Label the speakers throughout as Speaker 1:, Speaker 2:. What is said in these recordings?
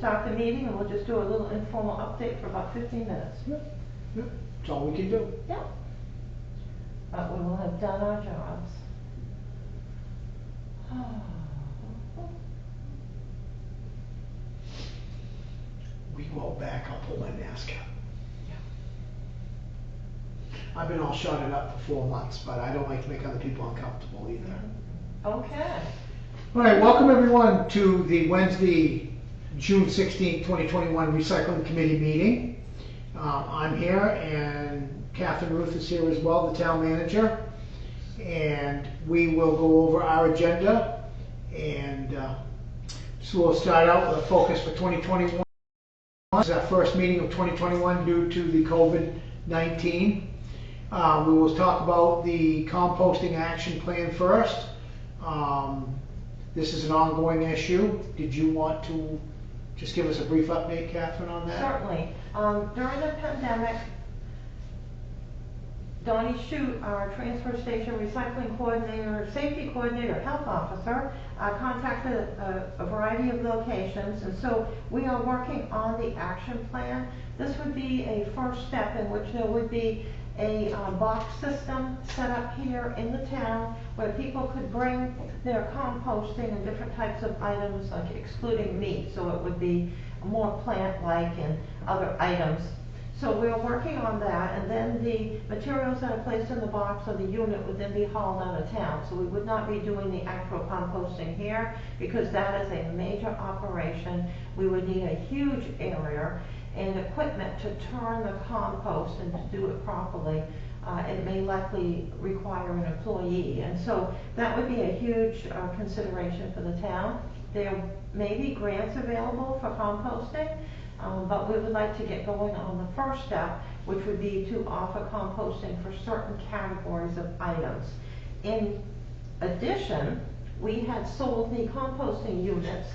Speaker 1: start the meeting and we'll just do a little informal update for about 15 minutes.
Speaker 2: Yep. Yep. That's all we can do.
Speaker 1: Yeah. But we will have done our jobs.
Speaker 2: We go back, I'll pull my mask up.
Speaker 1: Yeah.
Speaker 2: I've been all shotted up for 4 months, but I don't like to make other people uncomfortable either.
Speaker 1: Okay.
Speaker 2: All right, welcome everyone to the Wednesday, June 16, 2021 Recycling Committee meeting. I'm here and Catherine Ruth is here as well, the town manager. And we will go over our agenda and so we'll start out with a focus for 2021. This is our first meeting of 2021 due to the COVID-19. We will talk about the composting action plan first. This is an ongoing issue. Did you want to just give us a brief update, Catherine, on that?
Speaker 1: Certainly. During the pandemic, Donnie Shute, our transfer station recycling coordinator, safety coordinator, health officer, contacted a variety of locations, and so we are working on the action plan. This would be a first step in which there would be a box system set up here in the town where people could bring their composting and different types of items, like excluding meat, so it would be more plant-like and other items. So we're working on that, and then the materials that are placed in the box or the unit would then be hauled out of town. So we would not be doing the actual composting here because that is a major operation. We would need a huge area and equipment to turn the compost and to do it properly. It may likely require an employee, and so that would be a huge consideration for the town. There may be grants available for composting, but we would like to get going on the first step, which would be to offer composting for certain categories of items. In addition, we had sold the composting units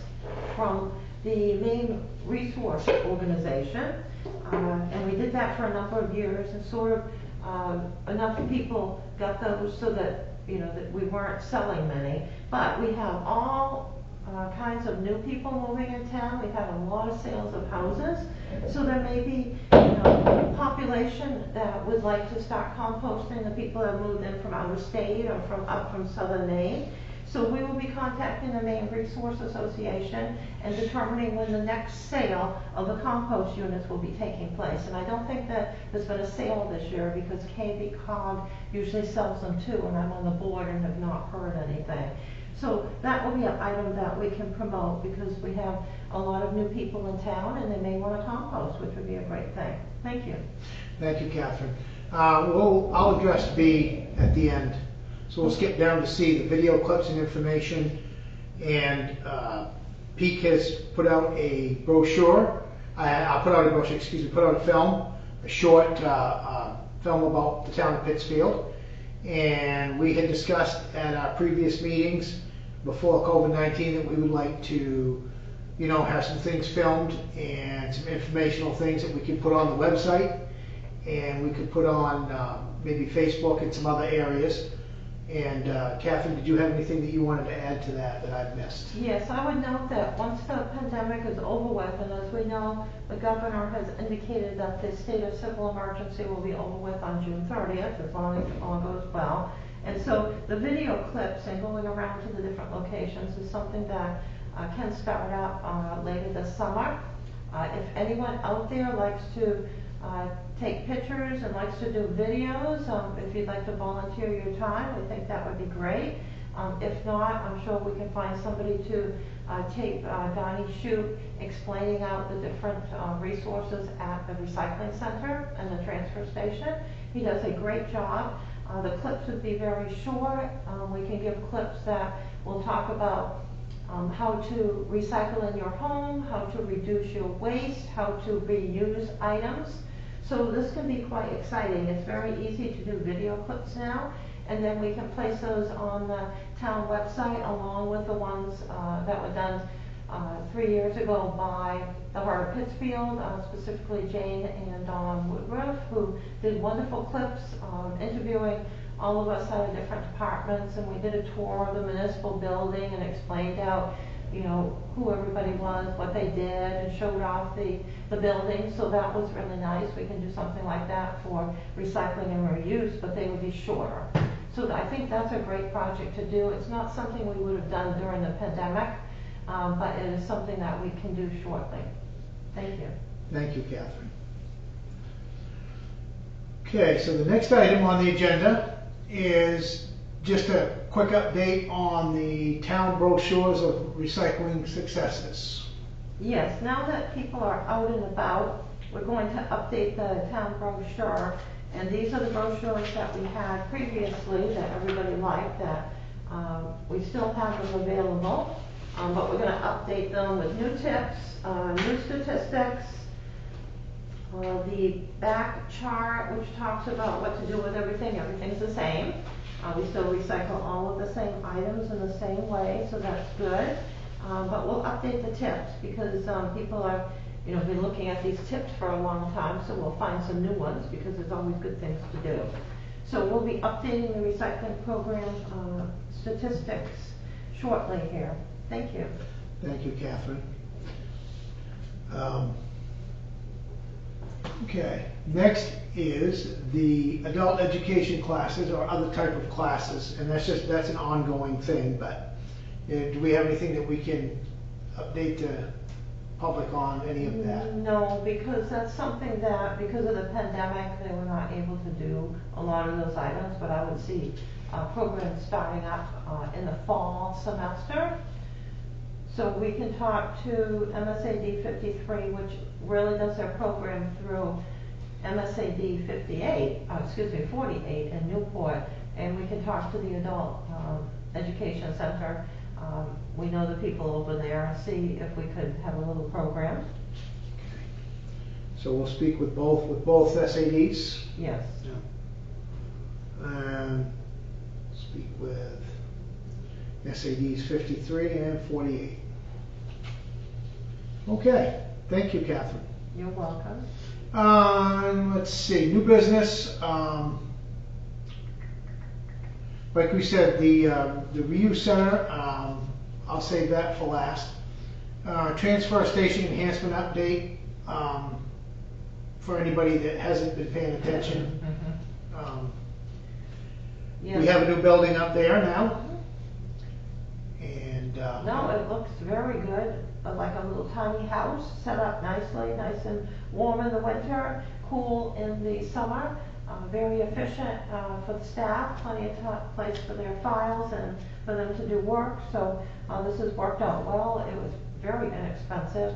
Speaker 1: from the main resource organization, and we did that for a number of years, and sort of enough people got those so that that we weren't selling many. But we have all kinds of new people moving in town. We've had a lot of sales of houses, so there may be population that would like to start composting, the people that moved in from out of state or from southern Maine. So we will be contacting the Maine Resource Association and determining when the next sale of the compost units will be taking place. And I don't think that there's been a sale this year because KB Cog usually sells them too, and I'm on the board and have not heard anything. So that will be an item that we can promote because we have a lot of new people in town and they may want to compost, which would be a great thing. Thank you.
Speaker 2: Thank you, Catherine. I'll address B at the end. So we'll skip down to C, the video clips and information. And Peak has put out a brochure. Put out a film, a short film about the town of Pittsfield. And we had discussed at our previous meetings before COVID-19 that we would like to, have some things filmed and some informational things that we could put on the website, and we could put on maybe Facebook and some other areas. And Catherine, did you have anything that you wanted to add to that I've missed?
Speaker 1: Yes, I would note that once the pandemic is over with, and as we know, the governor has indicated that the state of civil emergency will be over with on June 30th, as long as all goes well. And so the video clips and going around to the different locations is something that can start up later this summer. If anyone out there likes to take pictures and likes to do videos, if you'd like to volunteer your time, we think that would be great. If not, I'm sure we can find somebody to tape Donnie Shute explaining out the different resources at the recycling center and the transfer station. He does a great job. The clips would be very short. We can give clips that will talk about how to recycle in your home, how to reduce your waste, how to reuse items. So this can be quite exciting. It's very easy to do video clips now, and then we can place those on the town website along with the ones that were done 3 years ago by the Heart of Pittsfield, specifically Jane and Dawn Woodruff, who did wonderful clips interviewing all of us out of different departments, and we did a tour of the municipal building and explained out you know, who everybody was, what they did, and showed off the building. So that was really nice. We can do something like that for recycling and reuse, but they would be shorter. So I think that's a great project to do. It's not something we would have done during the pandemic, but it is something that we can do shortly. Thank you.
Speaker 2: Thank you, Catherine. Okay, so the next item on the agenda is just a quick update on the town brochures of recycling successes.
Speaker 1: Yes, now that people are out and about, we're going to update the town brochure. And these are the brochures that we had previously that everybody liked, that we still have them available. But we're going to update them with new tips, new statistics, the back chart which talks about what to do with everything. Everything's the same. We still recycle all of the same items in the same way, so that's good. But we'll update the tips because people are, you know, been looking at these tips for a long time, so we'll find some new ones because there's always good things to do. So we'll be updating the recycling program statistics shortly here. Thank you.
Speaker 2: Thank you, Catherine. Okay, next is the adult education classes or other type of classes, and that's an ongoing thing, but do we have anything that we can update the public on any of that?
Speaker 1: No, because that's something that, because of the pandemic, they were not able to do a lot of those items, but I would see programs starting up in the fall semester. So we can talk to MSAD 53, which really does their program through MSAD 48 in Newport, and we can talk to the Adult Education Center. We know the people over there and see if we could have a little program.
Speaker 2: So we'll speak with both SADs.
Speaker 1: Yes.
Speaker 2: And speak with SADs 53 and 48. Okay, thank you, Catherine.
Speaker 1: You're welcome.
Speaker 2: Let's see, new business. Like we said, the reuse center, I'll save that for last. Transfer station enhancement update, for anybody that hasn't been paying attention.
Speaker 1: Yes.
Speaker 2: We have a new building up there now. And
Speaker 1: no, it looks very good, like a little tiny house set up nicely, nice and warm in the winter, cool in the summer. Very efficient for the staff, plenty of place for their files and for them to do work. So this has worked out well. It was very inexpensive.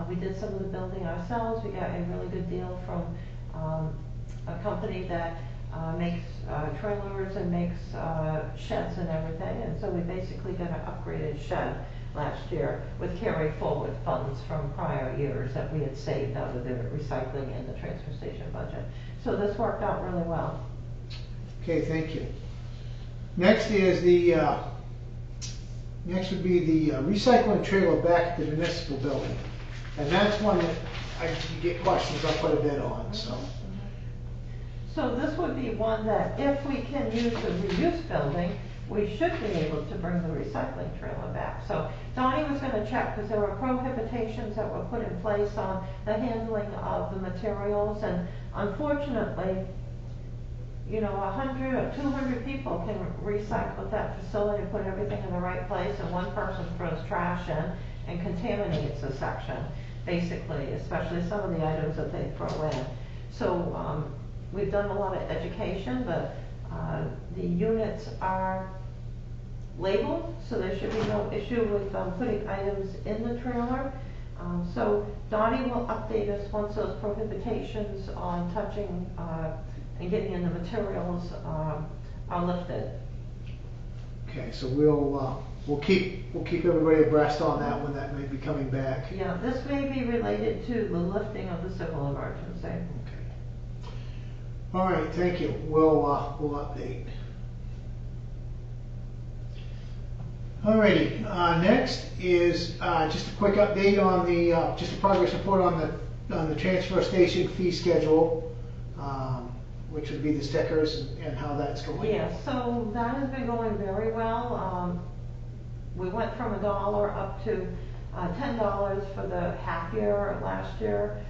Speaker 1: We did some of the building ourselves. We got a really good deal from a company that makes trailers and makes sheds and everything. And so we basically got an upgraded shed last year with carry forward funds from prior years that we had saved out of the recycling and the transfer station budget. So this worked out really well.
Speaker 2: okay, thank you. Next is next would be the recycling trailer back at the municipal building. And that's one that you get questions on quite a bit on, so.
Speaker 1: So this would be one that if we can use the reuse building, we should be able to bring the recycling trailer back. So Donnie was going to check because there were prohibitions that were put in place on the handling of the materials, and unfortunately, you know, 100 or 200 people can recycle at that facility and put everything in the right place, and one person throws trash in and contaminates a section, basically, especially some of the items that they throw in. So we've done a lot of education, but the units are labeled, so there should be no issue with putting items in the trailer. So Donnie will update us once those prohibitions on touching and getting in the materials are lifted.
Speaker 2: Okay, so we'll keep everybody abreast on that when that may be coming back.
Speaker 1: Yeah, this may be related to the lifting of the civil emergency.
Speaker 2: Okay. All right, thank you. We'll update. Alrighty, next is just a quick update on the just a progress report on the transfer station fee schedule, which would be the stickers and how that's going.
Speaker 1: Yeah, so that has been going very well. we went from $1 up to $10 for the half year last year,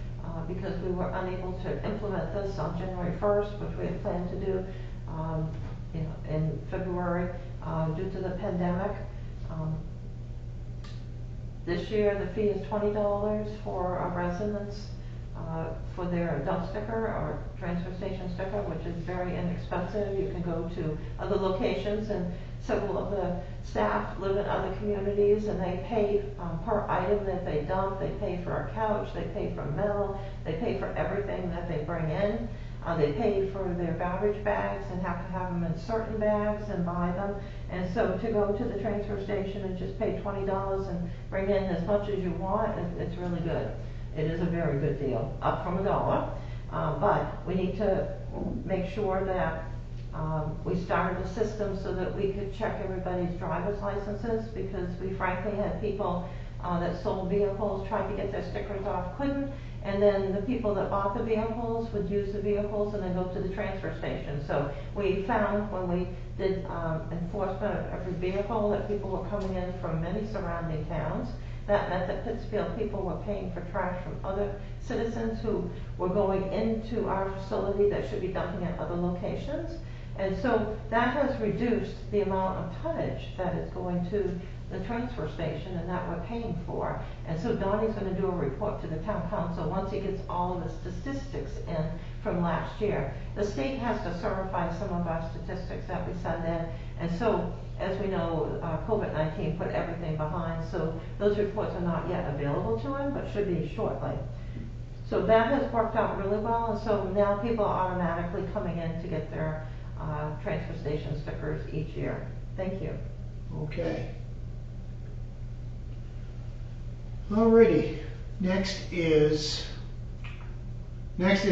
Speaker 1: because we were unable to implement this on January 1st, which we had planned to do, in February, due to the pandemic. This year, the fee is $20 for our residents, for their dump sticker or transfer station sticker, which is very inexpensive. You can go to other locations, and several of the staff live in other communities, and they pay per item that they dump. They pay for a couch, they pay for mail, they pay for everything that they bring in. They pay for their garbage bags and have to have them in certain bags and buy them. And so to go to the transfer station and just pay $20 and bring in as much as you want, it's really good. It is a very good deal, up from $1. But we need to make sure that we started a system so that we could check everybody's driver's licenses, because we frankly had people that sold vehicles, tried to get their stickers off, couldn't, and then the people that bought the vehicles would use the vehicles and then go to the transfer station. So we found when we did enforcement of every vehicle that people were coming in from many surrounding towns. That meant that Pittsfield people were paying for trash from other citizens who were going into our facility that should be dumping at other locations. And so that has reduced the amount of tonnage that is going to the transfer station and that we're paying for. And so Donnie's going to do a report to the town council once he gets all of the statistics in from last year. The state has to certify some of our statistics that we send in. And so, as we know, COVID-19 put everything behind, so those reports are not yet available to him, but should be shortly. So that has worked out really well, and so now people are automatically coming in to get their transfer station stickers each year. Thank you.
Speaker 2: Okay. Alrighty. Next is just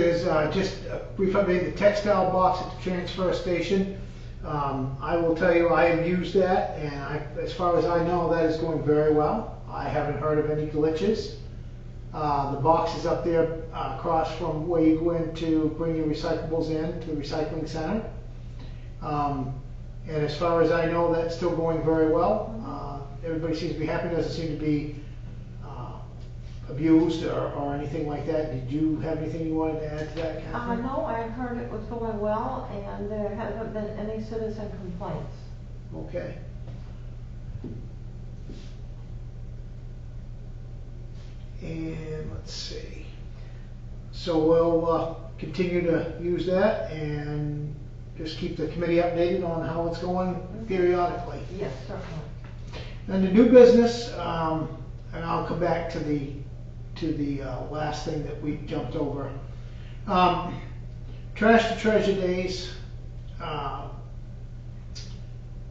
Speaker 2: a brief update. The textile box at the transfer station. I will tell you, I have used that, and as far as I know, that is going very well. I haven't heard of any glitches. The box is up there across from where you go in to bring your recyclables in to the recycling center. And as far as I know, that's still going very well. Everybody seems to be happy. Doesn't seem to be abused or anything like that. Did you have anything you wanted to add to that, Catherine?
Speaker 1: No, I heard it was going well, and there haven't been any citizen complaints.
Speaker 2: Okay. And let's see. So we'll continue to use that and just keep the committee updated on how it's going periodically.
Speaker 1: Yes, certainly.
Speaker 2: And the new business, and I'll come back to the last thing that we jumped over. Trash to Treasure Days.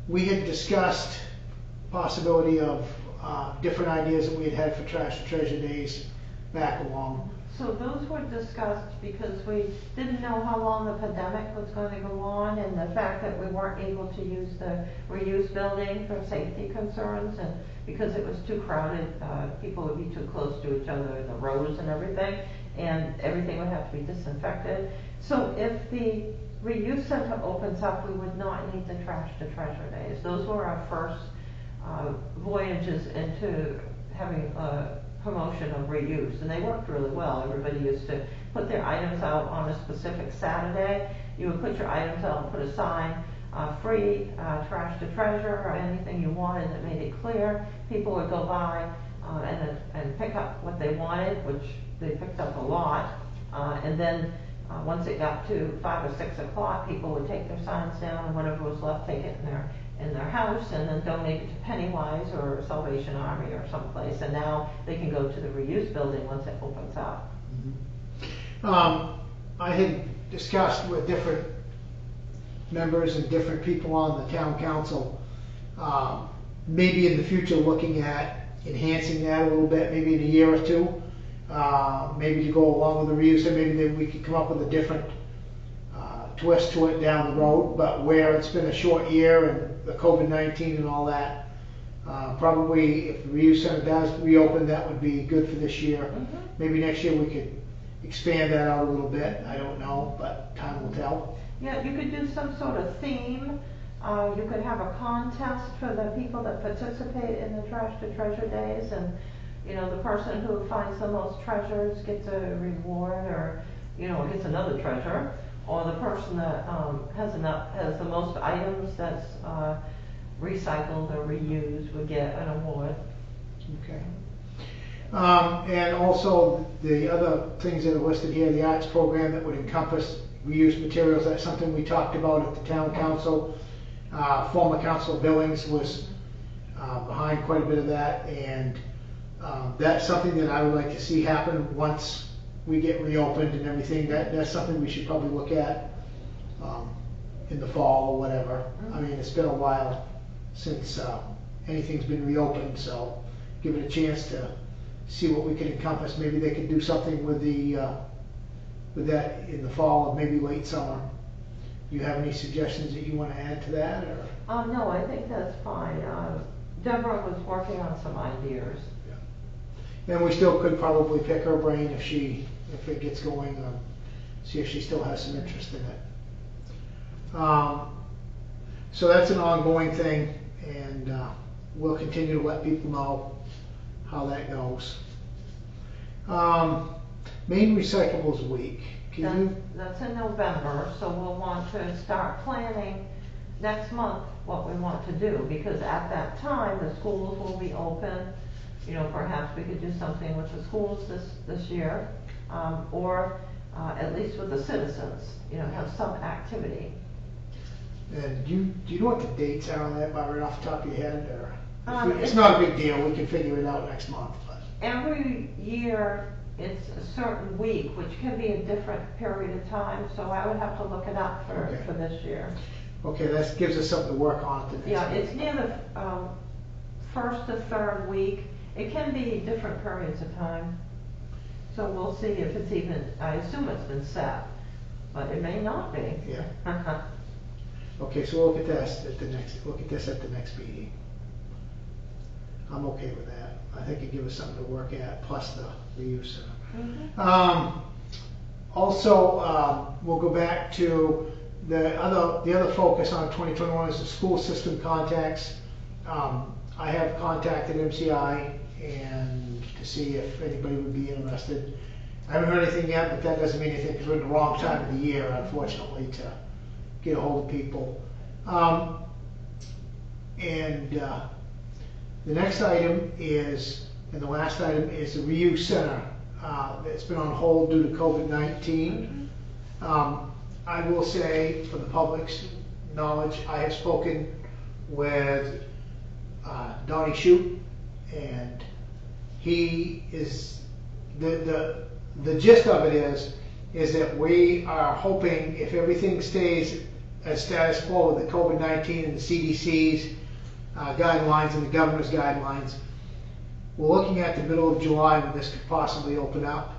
Speaker 2: We had discussed possibility of different ideas that we had for Trash to Treasure Days back along.
Speaker 1: So those were discussed because we didn't know how long the pandemic was going to go on, and the fact that we weren't able to use the reuse building for safety concerns, and because it was too crowded, people would be too close to each other in the rows and everything would have to be disinfected. So if the reuse center opens up, we would not need the Trash to Treasure Days. Those were our first voyages into having promotion of reuse, and they worked really well. Everybody used to put their items out on a specific Saturday. You would put your items out and put a sign, free trash to treasure, or anything you wanted that made it clear. People would go by and pick up what they wanted, which they picked up a lot, and then once it got to 5 or 6 o'clock, people would take their signs down, and whatever was left, take it in their house and then donate it to Pennywise or Salvation Army or someplace. And now they can go to the reuse building once it opens up.
Speaker 2: Mm-hmm. I had discussed with different members and different people on the town council, maybe in the future looking at enhancing that a little bit, maybe in a year or two, maybe to go along with the reuse, and maybe we could come up with a different twist to it down the road. But where it's been a short year and the COVID-19 and all that, probably if the reuse center does reopen, that would be good for this year. Mm-hmm. Maybe next year we could expand that out a little bit. I don't know, but time will tell.
Speaker 1: Yeah, you could do some sort of theme You could have a contest for the people that participate in the Trash to Treasure Days, and, you know, the person who finds the most treasures gets a reward, or, you know, gets another treasure, or the person that has the most items that's recycled or reused would get an award.
Speaker 2: Okay. And also the other things that are listed here, the arts program that would encompass reused materials, that's something we talked about at the town council. Former Council Billings was behind quite a bit of that, and that's something that I would like to see happen once we get reopened and everything. That's something we should probably look at in the fall or whatever. I mean, it's been a while since anything's been reopened, so give it a chance to see what we can encompass. Maybe they could do something with with that in the fall or maybe late summer. Do you have any suggestions that you want to add to that, or?
Speaker 1: No, I think that's fine. Deborah was working on some ideas.
Speaker 2: And we still could probably pick her brain if it gets going, see if she still has some interest in it. So that's an ongoing thing, and we'll continue to let people know how that goes. Main Recyclables Week.
Speaker 1: That's in November, so we'll want to start planning next month what we want to do, because at that time the schools will be open. You know, perhaps we could do something with the schools this year, or at least with the citizens, you know, have some activity.
Speaker 2: And do you know what the dates are on that, right off the top of your head? Or it's not a big deal, we can figure it out next month. But
Speaker 1: every year it's a certain week, which can be a different period of time, so I would have to look it up for this year.
Speaker 2: Okay, that gives us something to work on the next
Speaker 1: Yeah,
Speaker 2: week.
Speaker 1: it's near the first to third week. It can be different periods of time. So we'll see if it's even, I assume it's been set, but it may not be.
Speaker 2: Yeah. Okay, so we'll look at this at the next meeting. I'm okay with that. I think it gives us something to work at, plus the reuse center. Also, we'll go back to the other focus on 2021 is the school system contacts. I have contacted MCI and to see if anybody would be interested. I haven't heard anything yet, but that doesn't mean anything because we're in the wrong time of the year, unfortunately, to get a hold of people. The next item is, and the last item is the reuse center. It's been on hold due to COVID-19. I will say, for the public's knowledge, I have spoken with Donnie Shute, and he is, the gist of it is that we are hoping, if everything stays as status quo with the COVID-19 and the CDC's guidelines and the governor's guidelines, we're looking at the middle of July when this could possibly open up.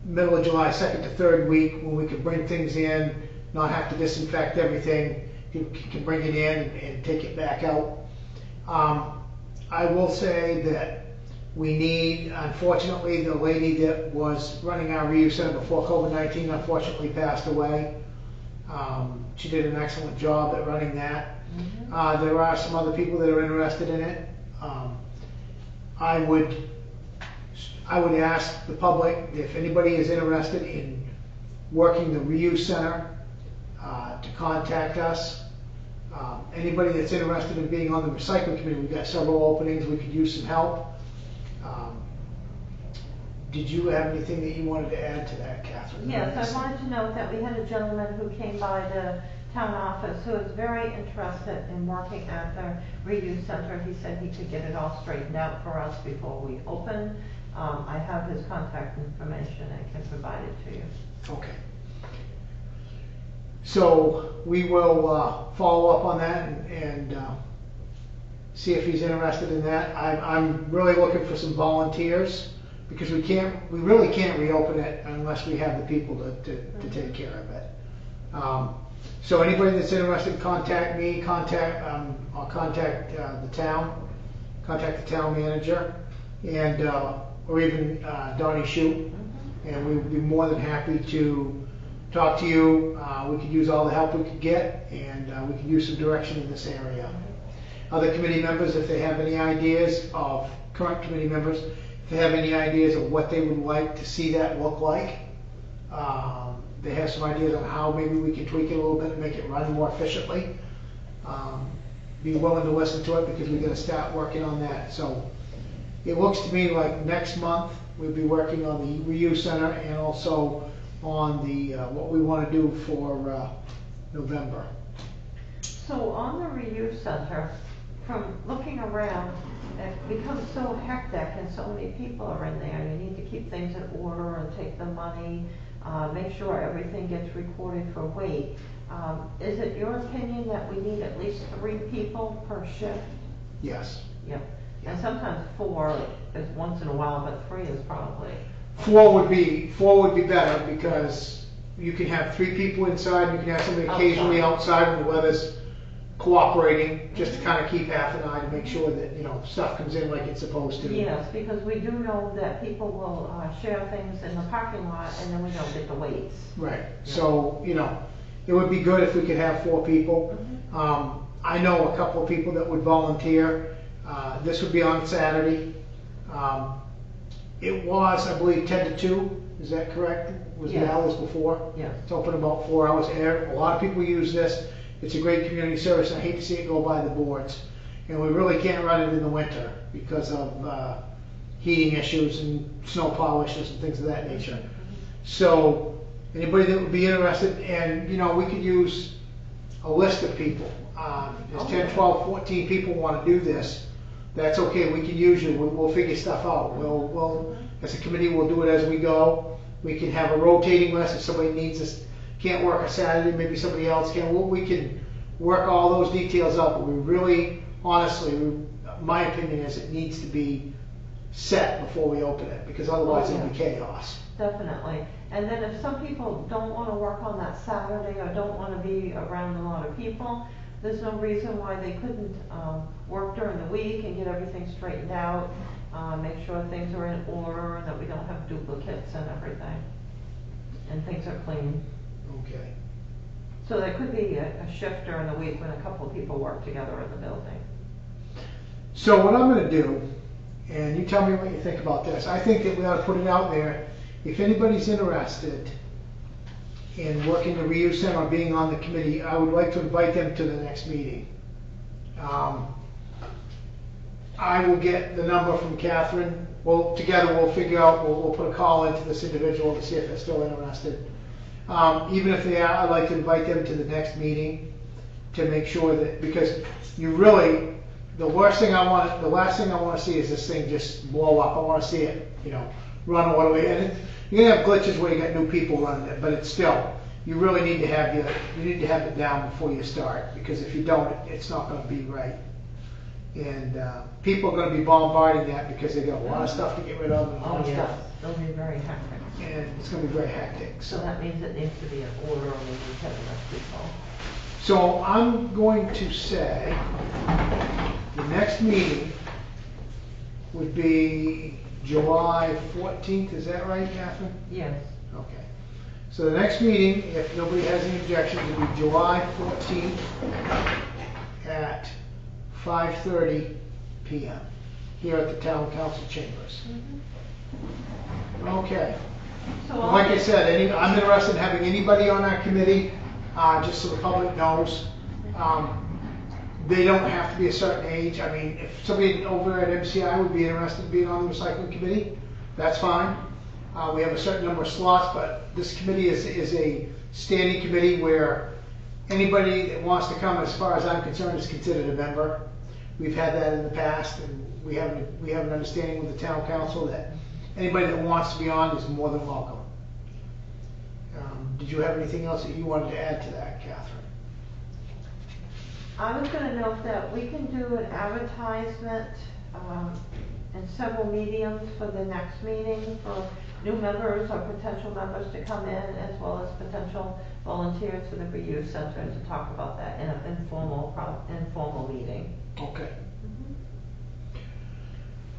Speaker 2: Middle of July, second to third week, when we can bring things in, not have to disinfect everything, you can bring it in and take it back out. I will say that we need, unfortunately, the lady that was running our reuse center before COVID-19 unfortunately passed away. She did an excellent job at running that. There are some other people that are interested in it. I would ask the public if anybody is interested in working the reuse center to contact us. Anybody that's interested in being on the recycling committee, we've got several openings, we could use some help. Did you have anything that you wanted to add to that, Catherine?
Speaker 1: Yes, I wanted to note that we had a gentleman who came by the town office who is very interested in working at the reuse center. He said he could get it all straightened out for us before we open. I have his contact information and can provide it to you.
Speaker 2: Okay. So we will follow up on that and see if he's interested in that. I'm really looking for some volunteers because we really can't reopen it unless we have the people to take care of it. So anybody that's interested, contact me. I'll contact the town. Contact the town manager, and or even Donnie Shute, and we would be more than happy to talk to you. We could use all the help we could get, and we could use some direction in this area. Other committee members, if they have any ideas of, current committee members, if they have any ideas of what they would like to see that look like, they have some ideas on how maybe we can tweak it a little bit and make it run more efficiently. Be willing to listen to it, because we're going to start working on that. So it looks to me like next month we'll be working on the reuse center and also on the what we want to do for November.
Speaker 1: So on the reuse center, from looking around, it becomes so hectic and so many people are in there. You need to keep things in order and take the money, make sure everything gets recorded for weight. Is it your opinion that we need at least 3 people per shift?
Speaker 2: Yes.
Speaker 1: Yep. And sometimes 4 is once in a while, but 3 is probably.
Speaker 2: 4 would be better, because you can have 3 people inside. You can have somebody occasionally outside when the weather's cooperating, just to kind of keep half an eye to make sure that, you know, stuff comes in like it's supposed to.
Speaker 1: Yes, because we do know that people will share things in the parking lot and then we don't get the weights.
Speaker 2: Right. Yeah. So, you know, it would be good if we could have 4 people. Mm-hmm. I know a couple of people that would volunteer. This would be on Saturday. It was, I believe, 10 to 2. Is that correct? Was the hours before?
Speaker 1: Yes.
Speaker 2: It's open about 4 hours. A lot of people use this. It's a great community service. I hate to see it go by the boards. And we really can't run it in the winter because of heating issues and snow plow issues and things of that nature. So anybody that would be interested, and you know, we could use a list of people. There's 10, 12, 14 people want to do this. That's okay. We can use you. We'll figure stuff out. We'll, as a committee, we'll do it as we go. We can have a rotating list if somebody needs us. Can't work a Saturday, maybe somebody else can. Well, we can work all those details out, but we really, honestly, my opinion is it needs to be set before we open it, because otherwise it'll be chaos.
Speaker 1: Definitely. And then if some people don't want to work on that Saturday or don't want to be around a lot of people, there's no reason why they couldn't work during the week and get everything straightened out, make sure things are in order and that we don't have duplicates and everything, and things are clean.
Speaker 2: Okay.
Speaker 1: So there could be a shift during the week when a couple of people work together in the building.
Speaker 2: So what I'm going to do, and you tell me what you think about this, I think that we ought to put it out there. If anybody's interested in working the reuse center or being on the committee, I would like to invite them to the next meeting. I will get the number from Catherine. Well, together we'll figure out, we'll put a call into this individual to see if they're still interested. Even if they are, I'd like to invite them to the next meeting to make sure that, because you really, the last thing I want to see is this thing just blow up. I want to see it, you know, run all the way. And you're gonna have glitches where you got new people running it, but it's still, you really need to have it down before you start, because if you don't, it's not going to be right. And people are going to be bombarding that because they got a lot of stuff to get rid of. And stuff.
Speaker 1: It'll be very hectic.
Speaker 2: And it's going to be very hectic.
Speaker 1: So that means it needs to be in order and we need to have enough people.
Speaker 2: So I'm going to say the next meeting would be July 14th. Is that right, Catherine?
Speaker 1: Yes.
Speaker 2: Okay. So the next meeting, if nobody has any objections, will be July 14th at 5:30 p.m. here at the Town Council Chambers. Mm-hmm. Okay. So like I said, I'm interested in having anybody on our committee, just so the public knows. They don't have to be a certain age. I mean, if somebody over at MCI would be interested in being on the recycling committee, that's fine. We have a certain number of slots, but this committee is a standing committee where anybody that wants to come, as far as I'm concerned, is considered a member. We've had that in the past, and we have an understanding with the town council that anybody that wants to be on is more than welcome. Did you have anything else that you wanted to add to that, Catherine?
Speaker 1: I was going to note that we can do an advertisement in several mediums for the next meeting for new members or potential members to come in, as well as potential volunteers for the reuse center, and to talk about that in an informal meeting.
Speaker 2: Okay.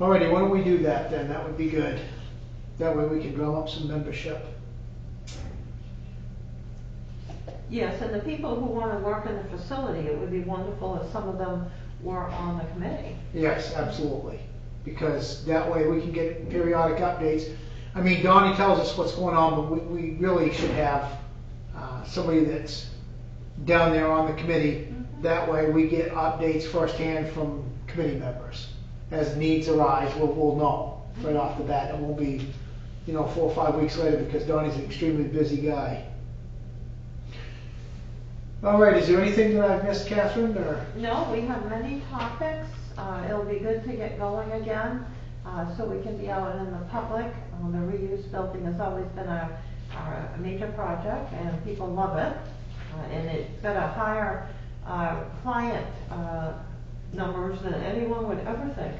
Speaker 2: Alrighty, why don't we do that then? That would be good. That way we can drum up some membership.
Speaker 1: Yes, and the people who want to work in the facility, it would be wonderful if some of them were on the committee.
Speaker 2: Yes, absolutely, because that way we can get periodic updates. I mean, Donnie tells us what's going on, but we really should have somebody that's down there on the committee. That way we get updates firsthand from committee members. As needs arise, we'll know right off the bat. It won't be, 4 or 5 weeks later, because Donnie's an extremely busy guy. All right, is there anything that I've missed, Catherine? Or?
Speaker 1: No, we have many topics. It'll be good to get going again, so we can be out in the public. The reuse building has always been a major project, and people love it. And it's got a higher client numbers than anyone would ever think.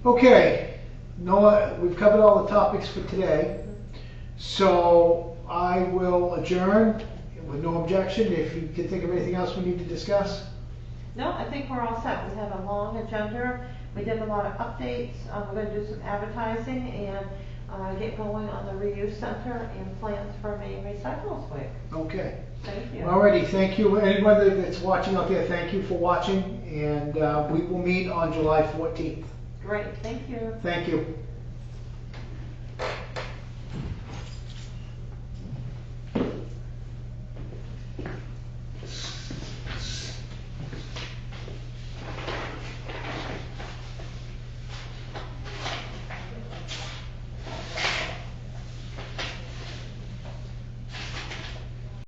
Speaker 2: Okay, Noah, we've covered all the topics for today. So I will adjourn with no objection. If you can think of anything else we need to discuss.
Speaker 1: No, I think we're all set. We have a long agenda. We did a lot of updates. We're going to do some advertising and get going on the reuse center and plans for Maine Recycles Week.
Speaker 2: Okay.
Speaker 1: Thank you.
Speaker 2: Alrighty, thank you. Anybody that's watching out there, thank you for watching, and we will meet on July 14th.
Speaker 1: Great, thank you.
Speaker 2: Thank you.